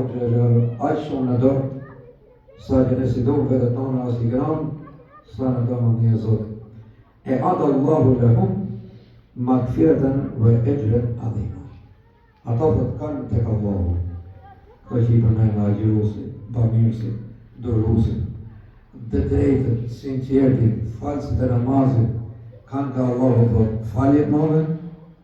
Aq shumë në dorë, sa që ne si do vetët tonë as i gram, sa në do më një Zotit. E adë Allahu lahum magfiratan wa ajran adhima. Ata të kanë tek Allahu, ka që i përmend agjëruesit, bamirësit, duruesit, të drejtët, sinqertit, falësit e namazit, kanë ka Allahu thot falje të mëdha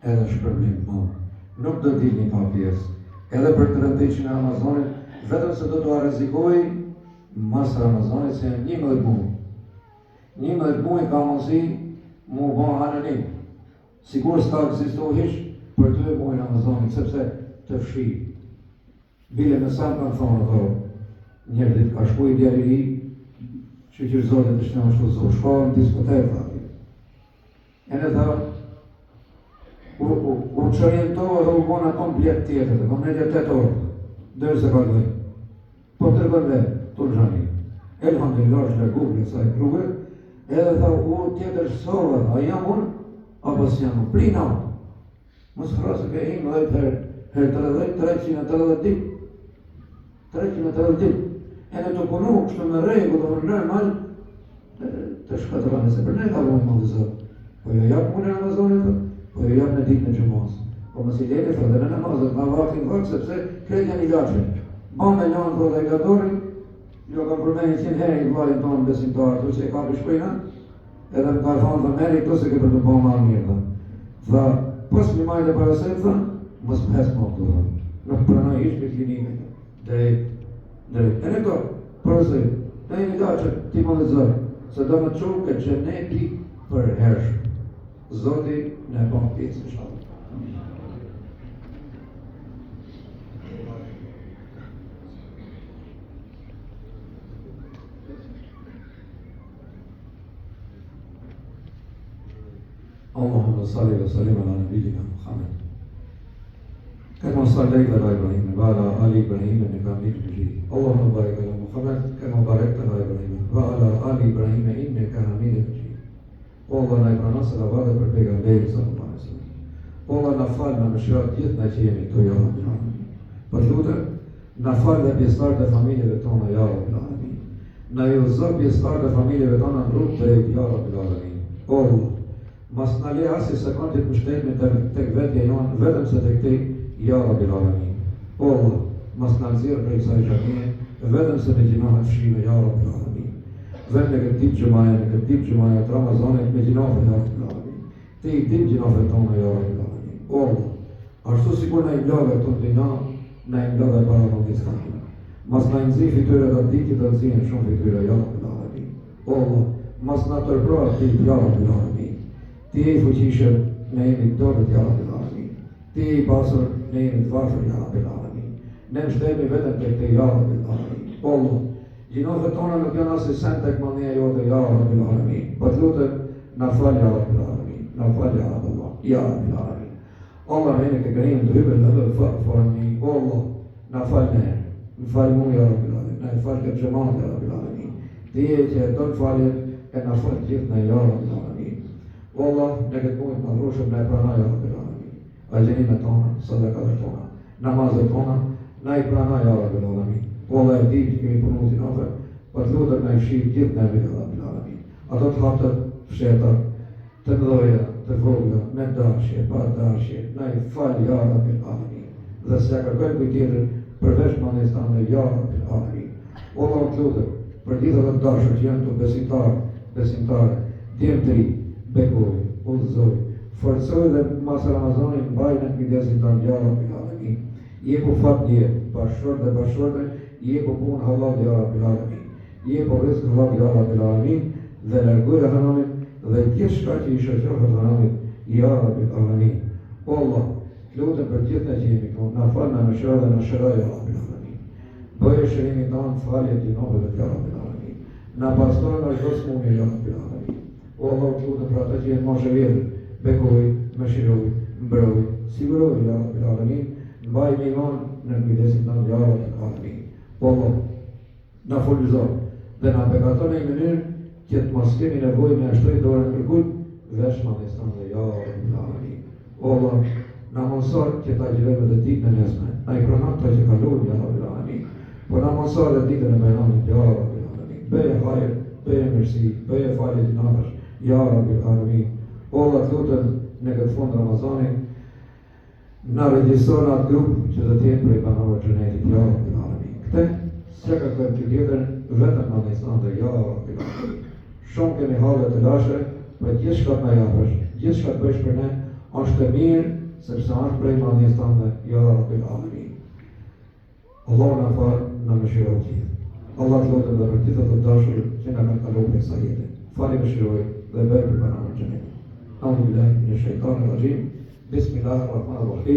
edhe shpërblim të madh. Nuk do dilni pa pjesë. Edhe për 30 në Ramazanit, vetëm se do t'u rrezikoj mas Ramazanit se 11 muaj. 11 muaj ka mundësi mu bën anonim. Sigur s'ka ekzistohish për 2 muaj Ramazanit, sepse të fshi. Bile me sa kanë thonë ato, njerë ditë ka shkuj djeri i, që që Zotit të shtë në shtu shkohë në diskotek, e në tha, u qërientohë dhe u bona komplet tjetër, dhe kom nëjtë 8 orë, dërë se ka dojë. Po të rëbërve, të rëgjani. Elhamdulillah është lërgurë, sa i kruve, edhe tha, u tjetër sovë, a jam unë, apo s'jam unë, prina unë. Mos kërasë ke imë dhe her 330 ditë. 330 ditë. E në të punu, kështë me regu dhe më normal, të shkatërane se për ne ka vojnë më dhe zërë. Po jo japë mune Ramazanit, po jo japë në ditë në gjumaz. Po mësi lejnë dhe në namazët, ma vaktin vakë, sepse kretë janë i gaqën. Ba me lanë dhe i gatorin, jo kam përmeni 100 herë i vlajnë tonë besimtarë, tu që e ka për shpojna, edhe më ka thonë dhe meri këto se ke për të bo ma mirë dhe. Tha, pos një majtë e paraset, tha, mos më hesë më të dhe. Nuk pranoj ishë për klinike, drejt. E në këto, përësë, ne i një gaqën, ti më dhe zërë, se do më qurë këtë që ne ti për hershë. Zoti në e bon pjesë në shalë. Allahumma salli wa sallim ala nabiyyina Muhammad. Kama sallaita ala Ibrahim wa ala ali Ibrahim innaka Hamidum Majid. Allahumma barik ala Muhammad kama barakta ala Ibrahim wa ala ali Ibrahim innaka Hamidum Majid. O Allah na i pranon salavatet për pejgamberin sallallahu alaihi wasallam. O Allah na fal na mëshirat gjithë na që jemi këtu ya Rabbil Alamin. Po lutem na fal dhe pjesëtarët e familjeve tona ya Rabbil Alamin. Na udhëzo pjesëtarët e familjeve tona në rrugë drejt ya Rabbil Alamin. O Allah, mas na le as sekondit mbështetme tek vetja jonë, vetëm se tek ti ya Rabbil Alamin. O Allah, mas na nxjerr prej kësaj xhamie, vetëm se me gjinohet fshime ya Rabbil Alamin. Vend në këtë ditë gjëmaja të Ramazanit me gjinofe ya Rabbil Alamin. Te i dim gjinofe tona ya Rabbil Alamin. O Allah, ashtu sikur na i mblave të dina, na i mblave para në disë kamina. Mas na i nëzi fityre dhe ditit dhe nëzine shumë fityre ya Rabbil Alamin. O Allah, mas na tërprar ti ya Rabbil Alamin. Ti e i fuqishëm me jemi të dobet ya Rabbil Alamin. Ti e i pasur me jemi të varfër ya Rabbil Alamin. Ne mshtemi vetëm të këte ya Rabbil Alamin. O Allah, gjinofe tona nuk janë asë sen tek mëndhja jote ya Rabbil Alamin. Po të lutem, na fal ya Rabbil Alamin. Na fal ya Rabbil Alamin. Allah me në këgërimin të hybe dhe fërni. O Allah, na fal ne. Në fal mu ya Rabbil Alamin. Na i fal këtë gjëmat ya Rabbil Alamin. Ti e që e tonë faljet e na fal gjithë në ya Rabbil Alamin. O Allah, në këtë mujtë në dhrushëm në e prana ya Rabbil Alamin. Agjenimet tona, sadakatet tona, namazet tona, na i prana ya Rabbil Alamin. O Allah e di që kemi punu të nofe, për të lutër në i shqip gjithë në e Rabbil Alamin. Ato të haptët, fshetat, të mdoja, të vogla, me dashje, pa dashje, na i falë ya Rabbil Alamin. Dhe se ja kërkojnë kuj tjetër, përveç manis të anë ya Rabbil Alamin. O Allah të lutër, për gjithë dhe dashër që janë të besimtare, djemë të ri, bekoj, udhëzoj, forcoj dhe masë Ramazanin mbajnë në kujdesin të anë ya Rabbil Alamin. Jepu fat jetë, bashkërde, jepu punë halal ya Rabbil Alamin. Jepu rizkë halal ya Rabbil Alamin dhe largojë haramin dhe gjithë shka që i shoqohet haramin ya Rabbil Alamin. O Allah, lutem për gjithë në që jemi këtu, na falë në mëshira dhe në shëra ya Rabbil Alamin. Bëjë shërimi tonë falje të nove ya Rabbil Alamin. Na pastorë në shdo smumi ya Rabbil Alamin. O Allah, lutem për ata që jenë moshe vjetër, bekoj, mëshiroj, mbroj, siguroj ya Rabbil Alamin. Mbaj me iman në kujdesin të ya Rabbil Alamin. O Allah, na folizor dhe na begaton e i mënyrë që të mos kemi nevojë me ashtoj dorën kërkujt, vesh ma nestan dhe ya Rabbil Alamin. O Allah, na mësor që ta gjirojme dhe ditë në nesme, na i pronat të që kalur ya Rabbil Alamin. masa dhe ditën e Bajramit, ja Rabbil Alamin. Bëje hajër, bëje mirësi, bëje falje gjinahësh, ja Rabbil Alamin. O Allah të lutëm në këtë fund Ramazani, na regjistron atë grup që do të jenë prej banorëve të xhenetit, ja Rabbil Alamin. Këtë s'e ka kërë të tjetër vetëm në Islam, ja Rabbil Alamin. Shumë kemi halle të lashe, për gjithë shka të na japësh, gjithë shka të bëjsh për ne, është të mirë, sepse është prej madhjes tënde, ja Rabbil Alamin. Allah na fal, na mëshiroj gjithë. Allah të lutëm dhe për gjithë të dashur që na kanë kaluar kësaj jete. Fali mëshiroj dhe bëj për banorët e xhenetit. A'udhu billahi minash shaitanir rajim. Bismillahir rahmanir rahim.